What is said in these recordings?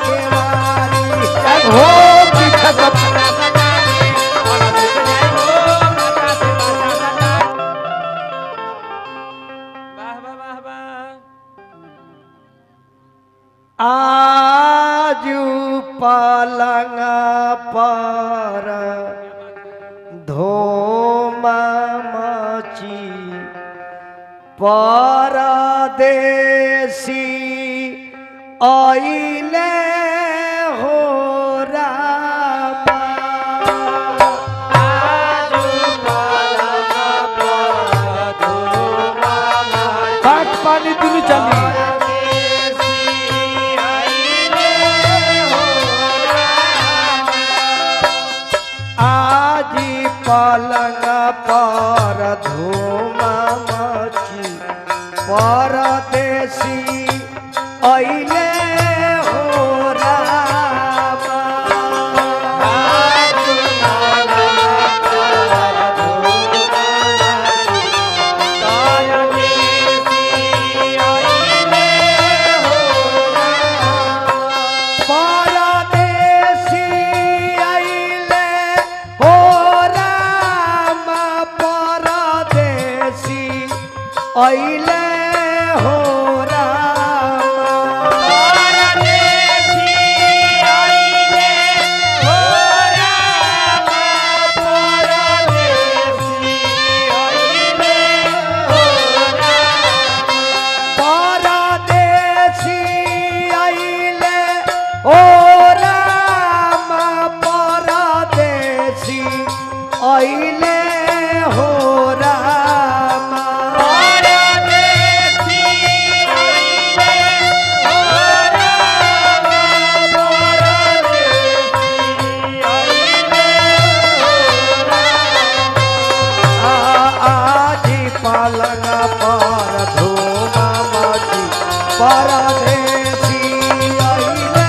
के मारी हो पीछे सब आजू पलंग पर धोमा मची परदेसी आइले हो रामा आजू पलंग पर धोमा मची पानी दुनु चली पलंग पर धूमा मची परदेसी आइले हो रामा आइले हो रामा परदेसी आइले हो रामा परदेसी आइले हो रामा परदेसी आइले हो रामा परदेसी आइले हो रामा पलंग पर धूमा मची परदेसी आइले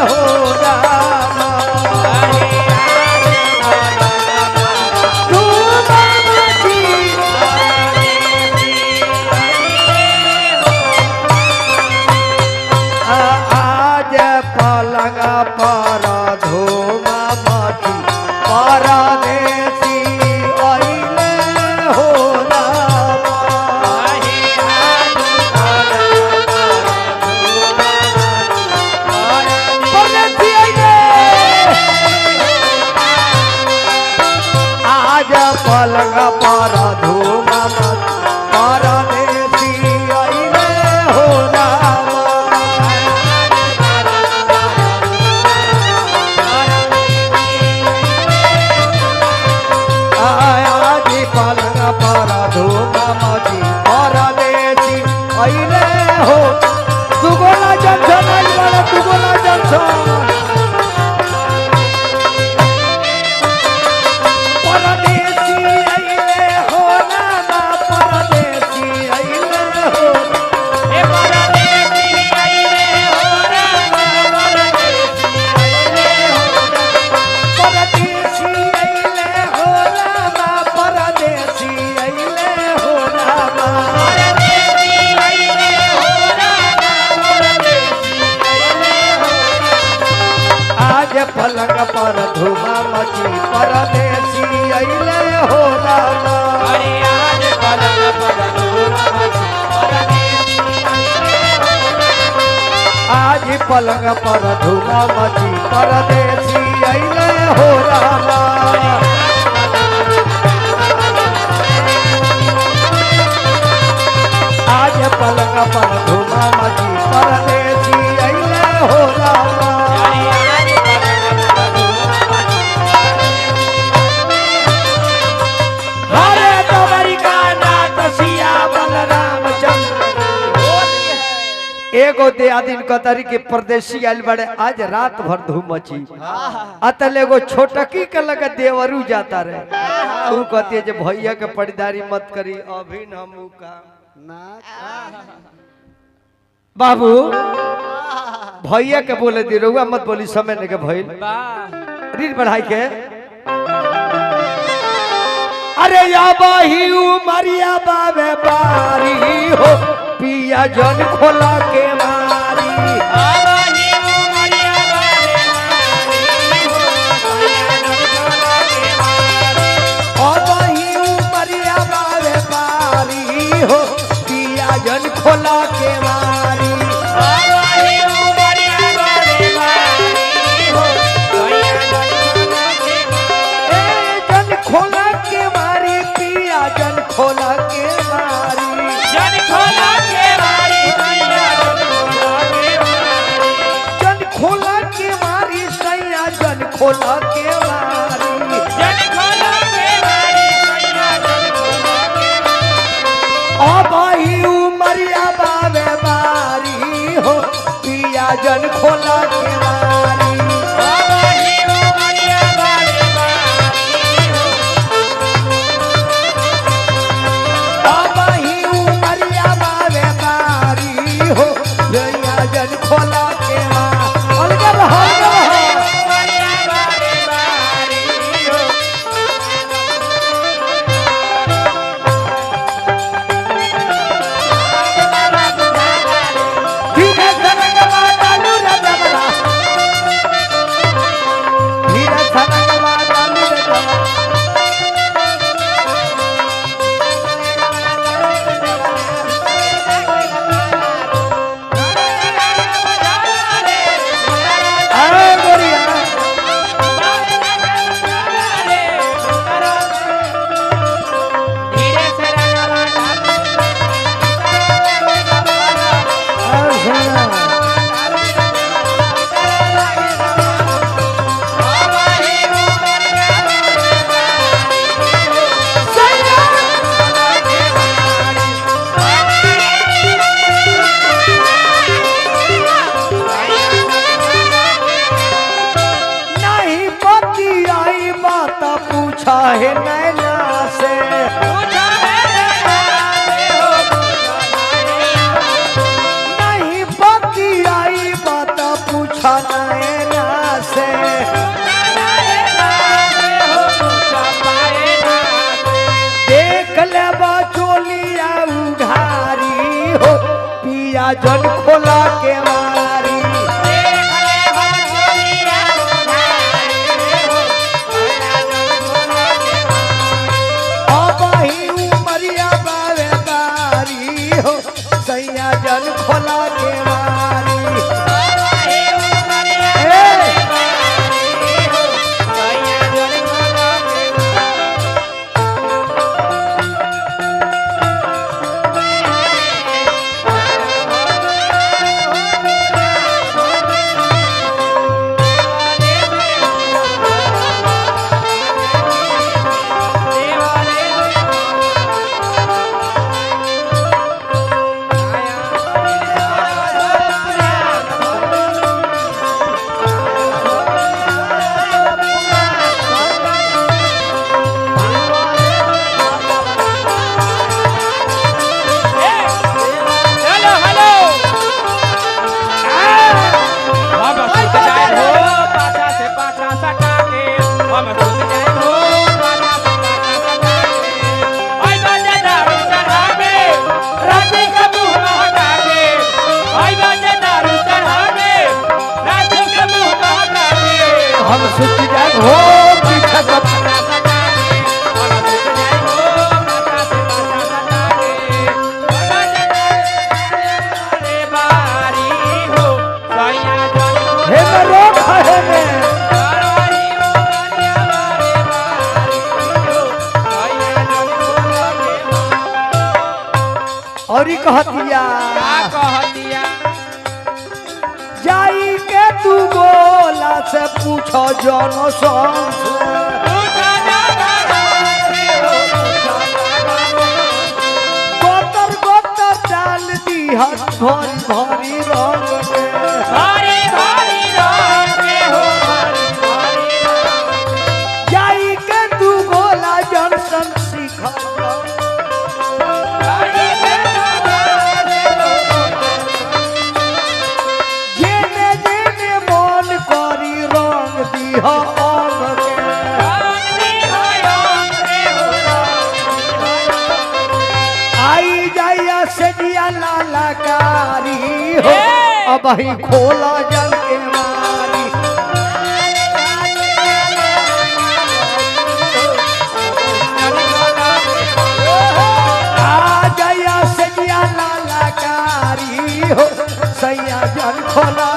हो रामा धूमा मची आज पलंग पर धूमा मची परदेसी आइले हो पलंग पर धूमा मची परदेसी आइले हो रामा आज पलंग पर धूमा मची परदेसी आइले हो दुगोला जंक्शन वाला दुगोला जंक्शन पलंग पर धूमा मची परदेसी आइले हो रामा आज पलंग पर धूमा मची परदेसी आइले हो रामा आज पलंग पर धूमा मची परदेसी आइले हो रामा आज पलंग पर धूमा मची परदेसी आइले हो रामा एगो दियादिन कतरी के परदेसी आइल बड़े आज रात भर धूम मची अतल एगो छोटकी के लगे देवरू जाता रहे तू कहती है भैया के पड़ीदारी मत करी अभी हम बाबू भैया के बोले दी रहुआ मत बोली समय ने के भइल रीड बढ़ाई के अरे या बाही उमरिया बाबे बारी हो पिया जन खोला के मारी जन खोला के मारी जन खोला के मारी पिया जन खोला के मारी जन खोला के मारी जन खोला के मारी सैया जन खोला के मारी जन खोला के मारी अब ही उमरिया बावे बारी हो पिया जन खोला के मारी अब ही उमरिया बावे बारी हो पिया जन खोला के मारी अलगर धीरे धनक बाटालू रे जबरा धीरे धनक बाटालू रे जबरा अरे गोरिया नहीं पति आई बात पूछा है नैना से नहीं पति आई बात पूछा नैना से देख ले चोलिया उघारी हो पिया जन खोला के मारी अब ही उमरिया बावे बारी हो सैया जन खोला के मारी हम सुख जाए हो पीछा सब हे में रोक है में और ही कहतिया जाई के तू बोला से पूछो जनो संस गोतर गोतर डाल दी हट भरी भरी रंग जाई के तू बोला जन सन सीखा जेने जेने मन करी रंग दिह अंग आई जाइया से दिया लालाकारी हो अब ही खोला जल के मारी आ जाइया से दिया लाला खोला